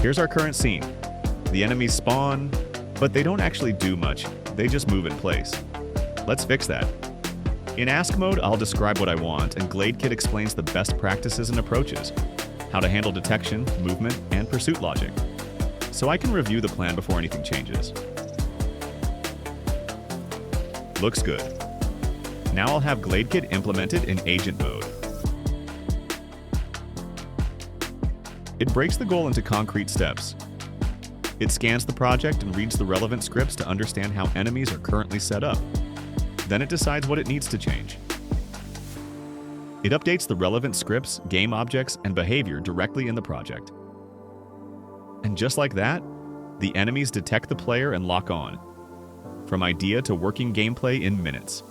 Here's our current scene. The enemies spawn, but they don't actually do much. They just move in place. Let's fix that. In Ask mode, I'll describe what I want, and GladeKit explains the best practices and approaches, how to handle detection, movement, and pursuit logic, so I can review the plan before anything changes. Looks good. Now I'll have GladeKit implemented in agent mode. It breaks the goal into concrete steps. It scans the project and reads the relevant scripts to understand how enemies are currently set up. Then it decides what it needs to change. It updates the relevant scripts, game objects, and behavior directly in the project. And just like that, the enemies detect the player and lock on. From idea to working gameplay in minutes.